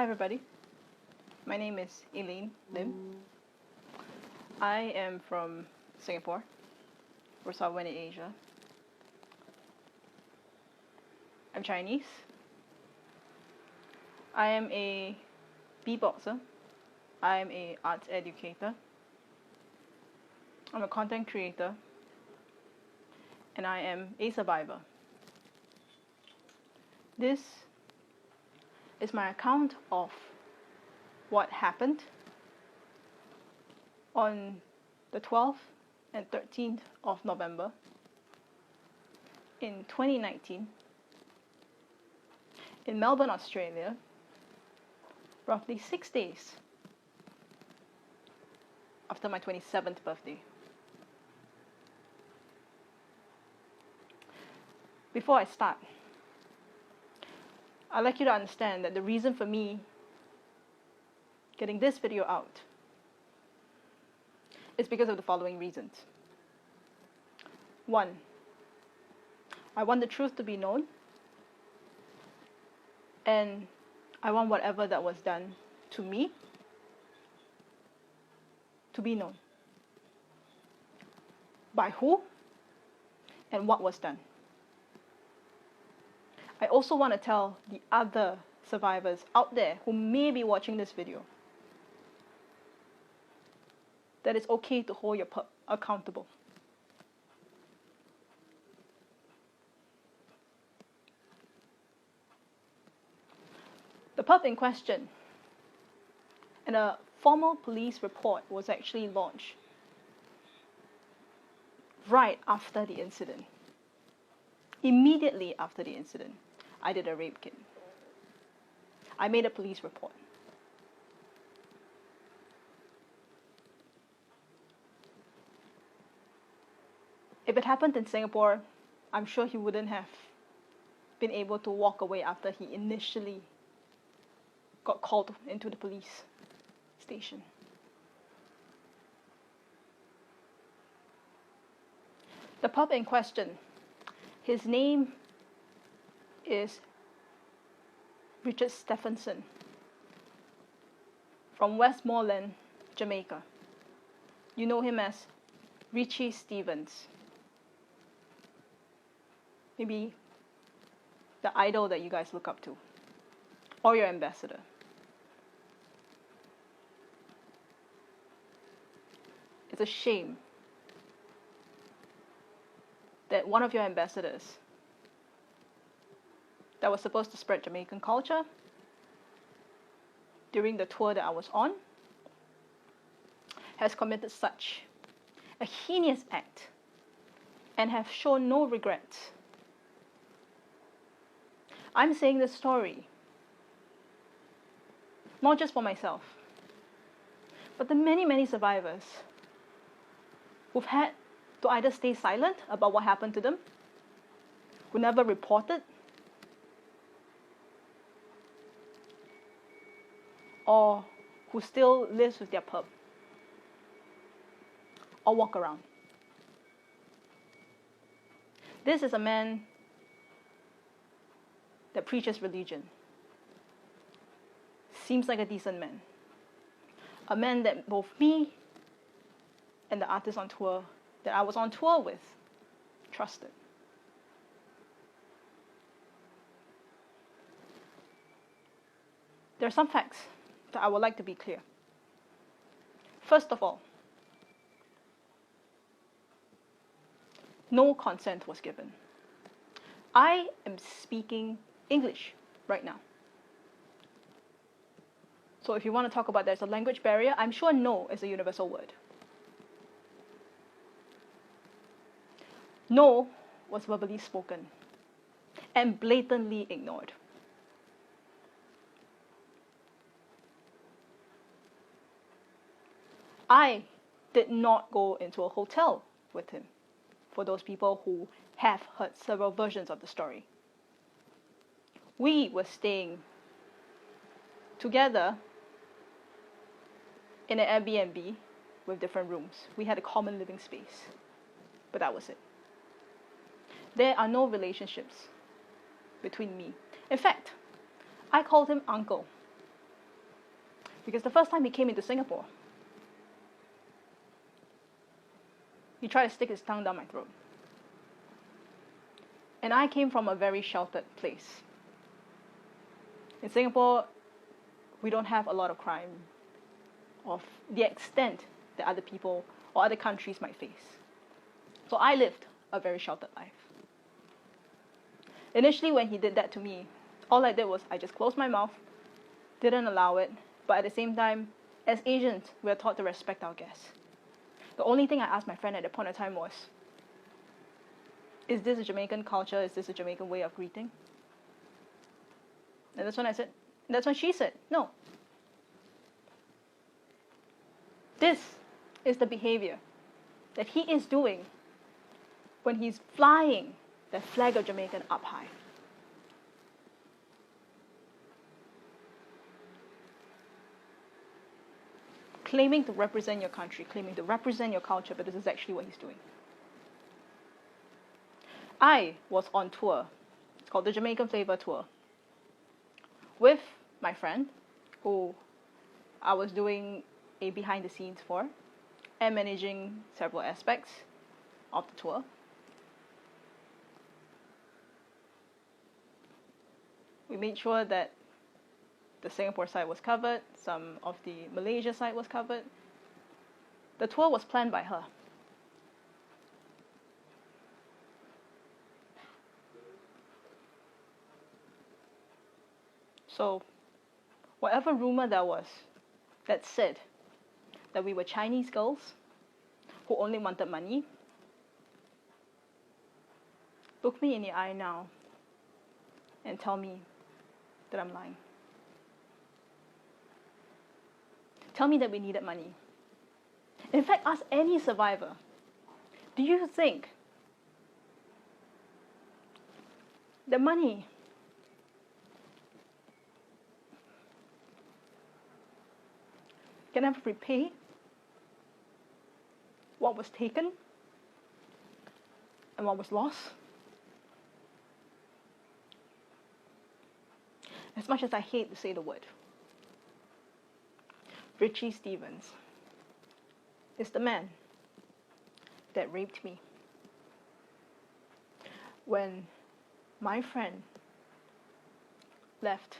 everybody. My name is Elaine Lim. I am from Singapore, for Southern Asia. I'm Chinese. I am a beatboxer. I am an arts educator. I'm a content creator. And I am a survivor. This is my account of what happened on the 12th and 13th of November in 2019 in Melbourne, Australia, roughly 6 days after my 27th birthday. Before I start, I'd like you to understand that the reason for me getting this video out is because of the following reasons. 1, I want the truth to be known, and I want whatever that was done to me to be known. By who and what was done. I also want to tell the other survivors out there who may be watching this video that it's okay to hold your pup accountable. The pup in question and a formal police report was actually launched right after the incident. Immediately after the incident, I did a rape kit. I made a police report. If it happened in Singapore, I'm sure he wouldn't have been able to walk away after he initially got called into the police station. The pup in question, his name is Richard Stephenson from Westmoreland, Jamaica. You know him as Richie Stevens. Maybe the idol that you guys look up to, or your ambassador. It's a shame that one of your ambassadors that was supposed to spread Jamaican culture during the tour that I was on has committed such a heinous act and have shown no regrets. I'm saying this story not just for myself, but the many, many survivors who've had to either stay silent about what happened to them, who never reported, or who still lives with their pup, or walk around. This is a man that preaches religion. Seems like a decent man. A man that both me and the artist on tour that I was on tour with trusted. There are some facts that I would like to be clear. First of all, no consent was given. I am speaking English right now. So if you want to talk about there's a language barrier, I'm sure no is a universal word. No was verbally spoken and blatantly ignored. I did not go into a hotel with him, for those people who have heard several versions of the story. We were staying together in an Airbnb with different rooms. We had a common living space, but that was it. There are no relationships between me. In fact, I called him uncle Because the first time he came into Singapore, he tried to stick his tongue down my throat. And I came from a very sheltered place. In Singapore, we don't have a lot of crime of the extent that other people or other countries might face. So I lived a very sheltered life. Initially, when he did that to me, all I did was I just closed my mouth, didn't allow it, but at the same time, as Asians, we are taught to respect our guests. The only thing I asked my friend at that point in time was, is this a Jamaican culture? Is this a Jamaican way of greeting? And that's when she said, no. This is the behavior that he is doing when he's flying the flag of Jamaican up high. Claiming to represent your country, claiming to represent your culture, but this is actually what he's doing. I was on tour. It's called the Jamaican Flavor Tour. With my friend, who I was doing a behind the scenes for, and managing several aspects of the tour. We made sure that the Singapore side was covered, some of the Malaysia side was covered. The tour was planned by her. So, whatever rumor there was that said that we were Chinese girls who only wanted money, look me in the eye now and tell me that I'm lying. Tell me that we needed money. In fact, ask any survivor, do you think the money can ever repay what was taken and what was lost? As much as I hate to say the word, Richie Stevens is the man that raped me. When my friend left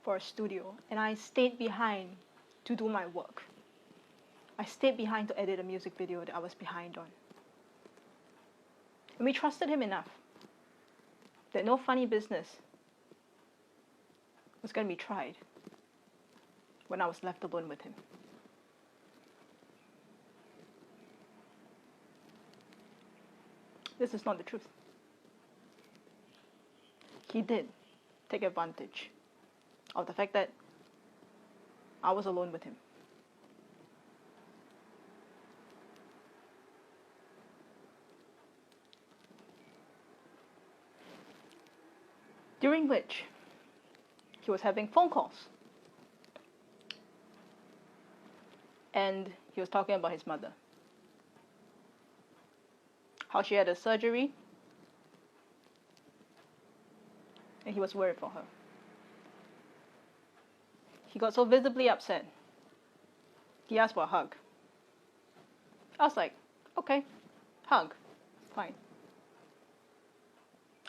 for a studio and I stayed behind to do my work. I stayed behind to edit a music video that I was behind on. And we trusted him enough that no funny business was going to be tried when I was left alone with him. This is not the truth. He did take advantage of the fact that I was alone with him. During which he was having phone calls. And he was talking about his mother. How she had a surgery. And he was worried for her. He got so visibly upset. He asked for a hug. I was like, okay, hug, fine.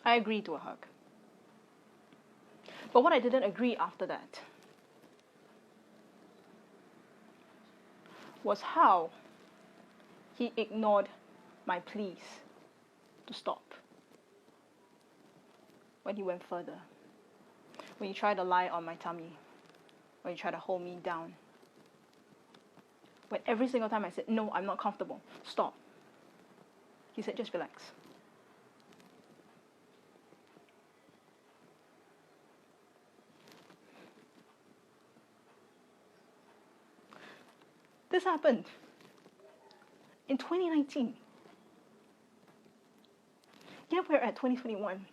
I agreed to a hug. But what I didn't agree after that was how he ignored my pleas to stop when he went further. When he tried to lie on my tummy. When he tried to hold me down. When every single time I said, no, I'm not comfortable, stop. He said, just relax. This happened in 2019. Yet we're at 2021.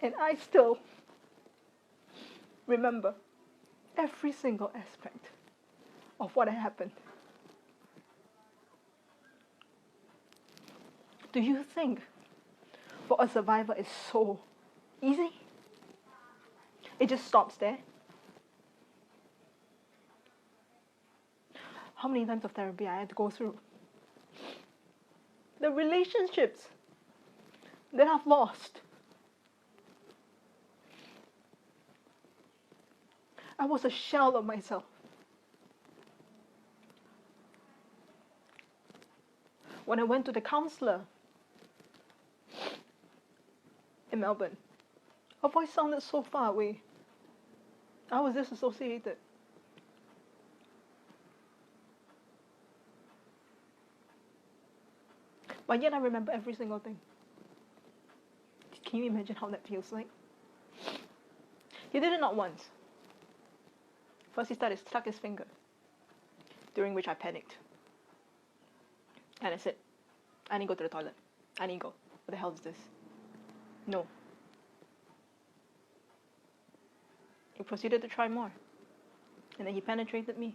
And I still remember every single aspect of what had happened. Do you think for a survivor is so easy? It just stops there. How many times of therapy I had to go through? The relationships that I've lost. I was a shell of myself. When I went to the counselor in Melbourne, her voice sounded so far away. I was disassociated. But yet I remember every single thing. Can you imagine how that feels like? He did it not once. First he started to stuck his finger, during which I panicked. And I said, I need to go to the toilet. I need to go. What the hell is this? No. He proceeded to try more. And then he penetrated me.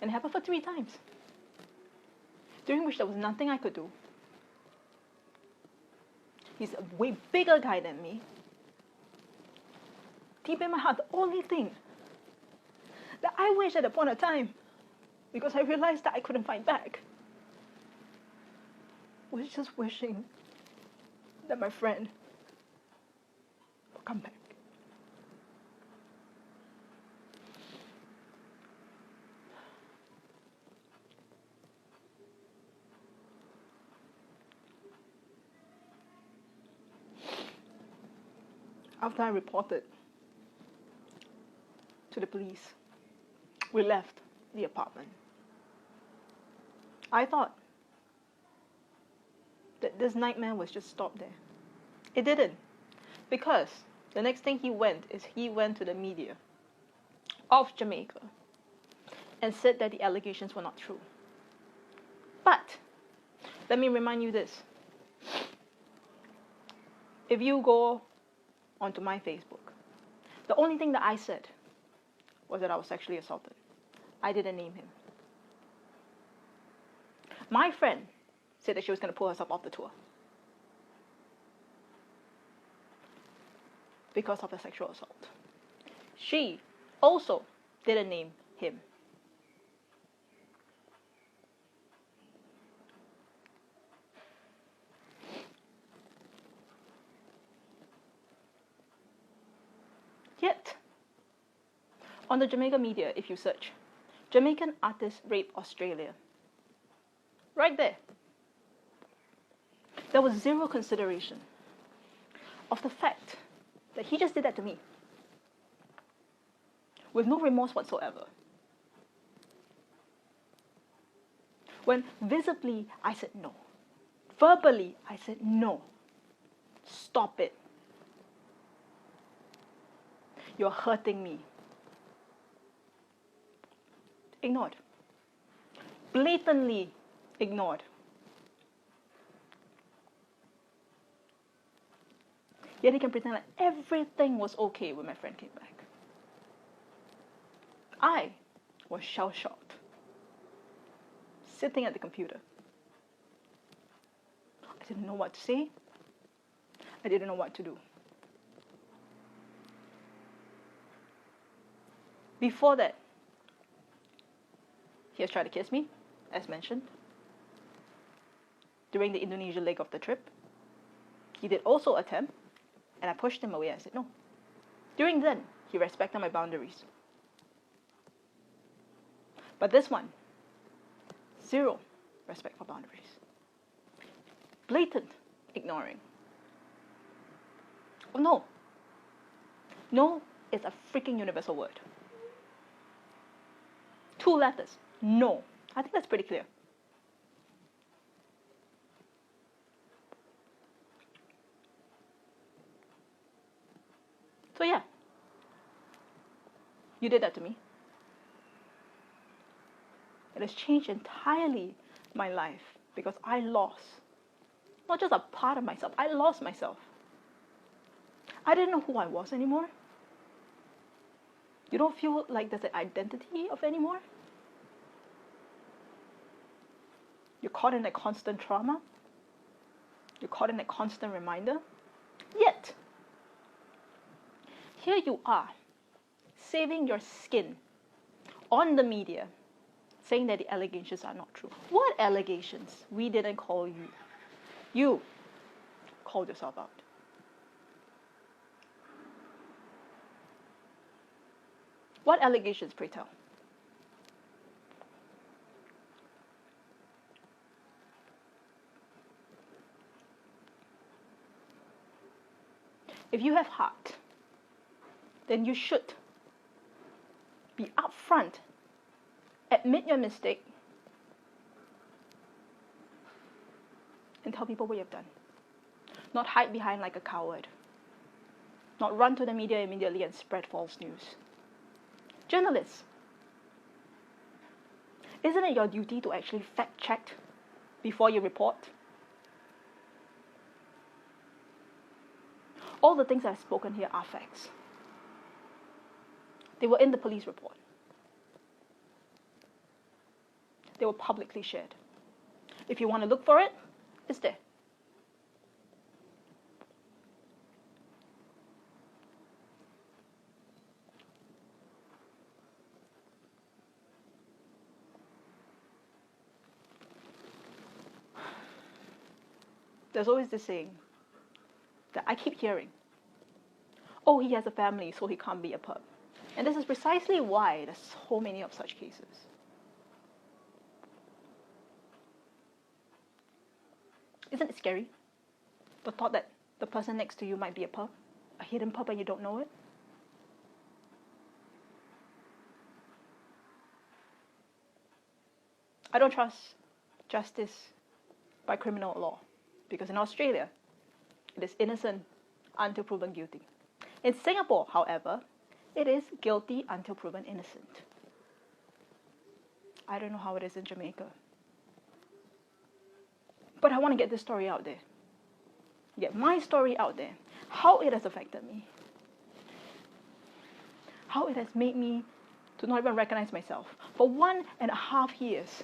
And it happened for 3 times. During which there was nothing I could do. He's a way bigger guy than me. Deep in my heart, the only thing that I wish at a point of time, because I realized that I couldn't fight back, was just wishing that my friend would come back. After I reported to the police, we left the apartment. I thought that this nightmare was just stopped there. It didn't. Because the next thing he went to the media of Jamaica and said that the allegations were not true. But let me remind you this. If you go onto my Facebook, the only thing that I said was that I was sexually assaulted. I didn't name him. My friend said that she was going to pull herself off the tour because of the sexual assault. She also didn't name him. Yet, on the Jamaica media, if you search, Jamaican artist rape Australia, right there was zero consideration of the fact that he just did that to me with no remorse whatsoever. When visibly I said no, verbally I said no, stop it. You're hurting me. Ignored. Blatantly ignored. Yet he can pretend like everything was okay when my friend came back. I was shell-shocked, sitting at the computer. I didn't know what to say. I didn't know what to do. Before that, he has tried to kiss me, as mentioned. During the Indonesia leg of the trip, he did also attempt, and I pushed him away. I said no. During then, he respected my boundaries. But this one, zero respect for boundaries. Blatant ignoring. Oh no. No is a freaking universal word. 2 letters. No. I think that's pretty clear. So yeah. You did that to me. It has changed entirely my life because I lost not just a part of myself, I lost myself. I didn't know who I was anymore. You don't feel like there's an identity of anymore? You're caught in that constant trauma. You're caught in that constant reminder. Yet, here you are, saving your skin on the media, saying that the allegations are not true. What allegations? We didn't call you. You called yourself out. What allegations, pray tell? If you have heart, then you should be upfront, admit your mistake, and tell people what you've done. Not hide behind like a coward. Not run to the media immediately and spread false news. Journalists, isn't it your duty to actually fact check before you report? All the things I've spoken here are facts. They were in the police report. They were publicly shared. If you want to look for it, it's there. There's always this saying that I keep hearing. Oh, he has a family, so he can't be a pup. And this is precisely why there's so many of such cases. Isn't it scary? The thought that the person next to you might be a pup, a hidden pup, and you don't know it? I don't trust justice by criminal law, because in Australia, it is innocent until proven guilty. In Singapore, however, it is guilty until proven innocent. I don't know how it is in Jamaica. But I want to get this story out there. Get my story out there. How it has affected me. How it has made me to not even recognize myself. For 1.5 years,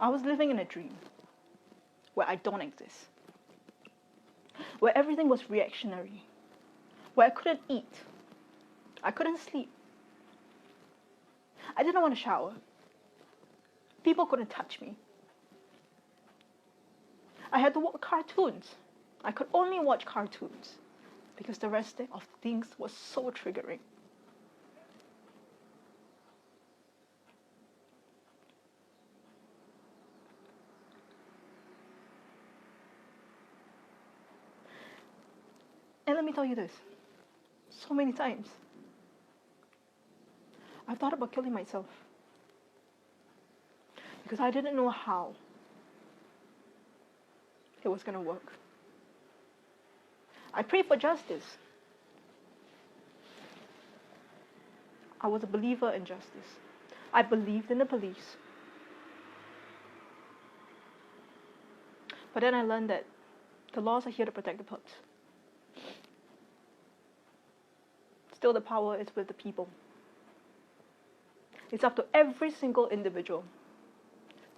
I was living in a dream where I don't exist. Where everything was reactionary. Where I couldn't eat. I couldn't sleep. I didn't want to shower. People couldn't touch me. I had to watch cartoons. I could only watch cartoons because the rest of things was so triggering. And let me tell you this, so many times, I've thought about killing myself because I didn't know how it was going to work. I prayed for justice. I was a believer in justice. I believed in the police. But then I learned that the laws are here to protect the pups. Still, the power is with the people. It's up to every single individual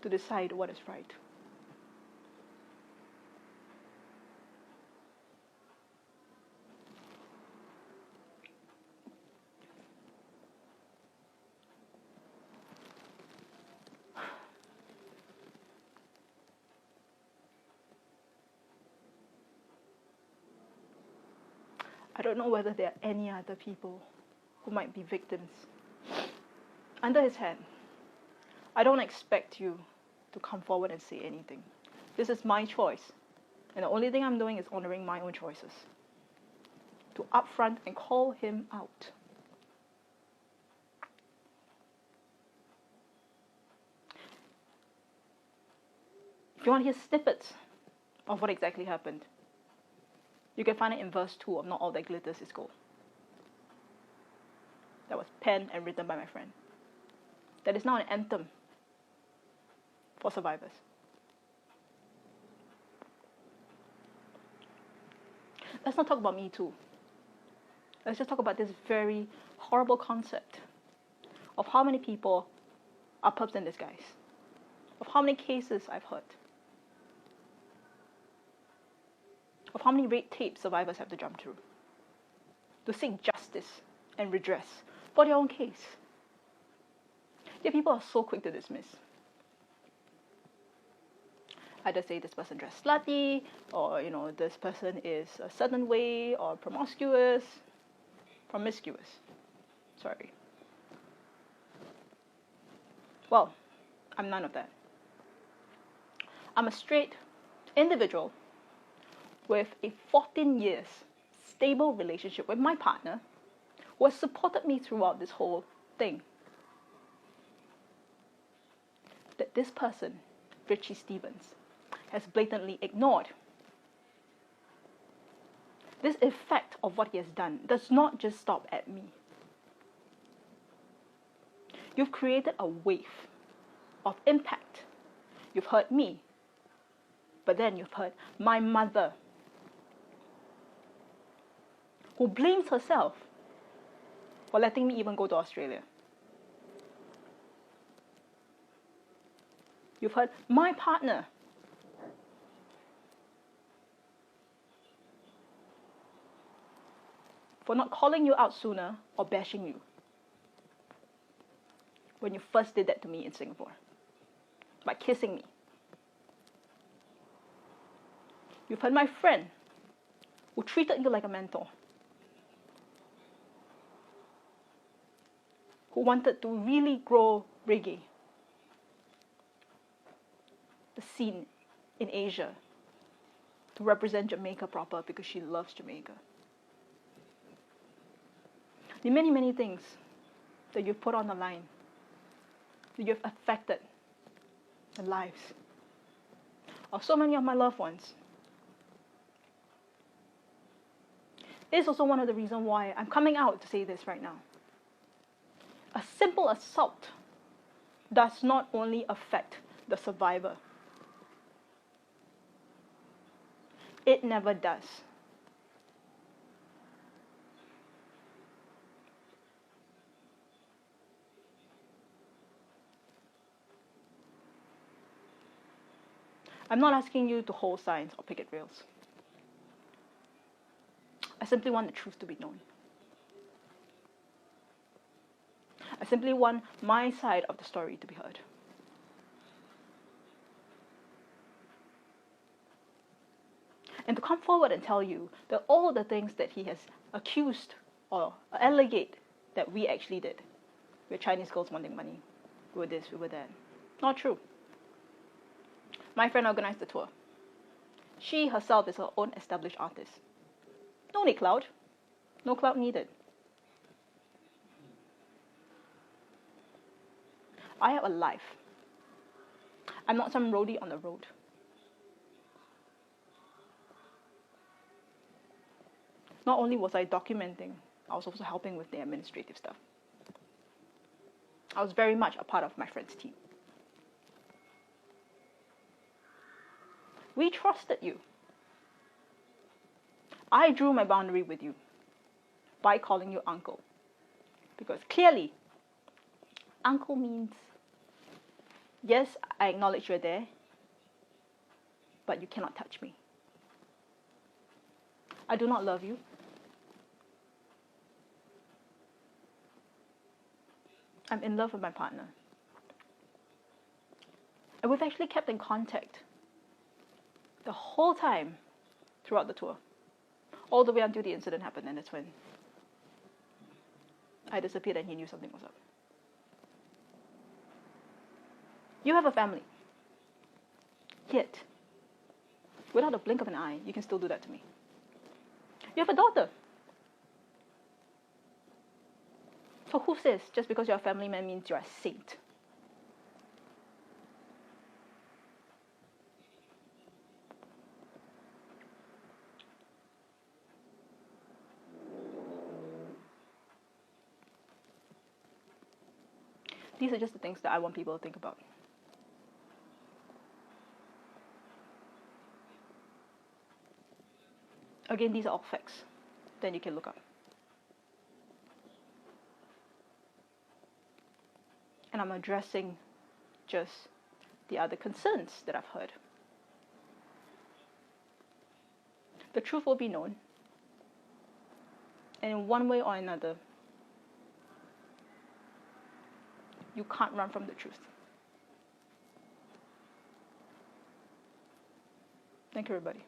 to decide what is right. I don't know whether there are any other people who might be victims. Under his hand, I don't expect you to come forward and say anything. This is my choice. And the only thing I'm doing is honoring my own choices. To upfront and call him out. If you want to hear snippets of what exactly happened, you can find it in verse 2 of Not All That Glitters Is Gold. That was penned and written by my friend. That is now an anthem for survivors. Let's not talk about Me Too. Let's just talk about this very horrible concept of how many people are pups in disguise. Of how many cases I've heard. of how many red tape survivors have to jump through to seek justice and redress for their own case. Yet people are so quick to dismiss. Either say this person dressed slutty, or this person is a certain way, or promiscuous. Sorry. Well, I'm none of that. I'm a straight individual with a 14 years stable relationship with my partner who has supported me throughout this whole thing. That this person, Richie Stevens, has blatantly ignored. This effect of what he has done does not just stop at me. You've created a wave of impact. You've hurt me, but then you've hurt my mother, who blames herself for letting me even go to Australia. You've hurt my partner, for not calling you out sooner or bashing you when you first did that to me in Singapore, by kissing me. You've hurt my friend, who treated you like a mentor, who wanted to really grow reggae, the scene in Asia, to represent Jamaica proper because she loves Jamaica. The many, many things that you've put on the line, that you've affected the lives of so many of my loved ones. This is also one of the reasons why I'm coming out to say this right now. A simple assault does not only affect the survivor. It never does. I'm not asking you to hold signs or picket rails. I simply want the truth to be known. I simply want my side of the story to be heard. And to come forward and tell you that all the things that he has accused or alleged that we actually did. We're Chinese girls wanting money. We were this, we were that. Not true. My friend organized the tour. She herself is her own established artist. No need clout. No clout needed. I have a life. I'm not some roadie on the road. Not only was I documenting, I was also helping with the administrative stuff. I was very much a part of my friend's team. We trusted you. I drew my boundary with you by calling you uncle. Because clearly, uncle means, yes, I acknowledge you're there, but you cannot touch me. I do not love you. I'm in love with my partner. And we've actually kept in contact the whole time throughout the tour. All the way until the incident happened, and that's when I disappeared and he knew something was up. You have a family. Yet, without a blink of an eye, you can still do that to me. You have a daughter. So who says just because you're a family man means you're a saint? These are just the things that I want people to think about. Again, these are all facts. Then you can look up. And I'm addressing just the other concerns that I've heard. The truth will be known. And in one way or another, you can't run from the truth. Thank you, everybody.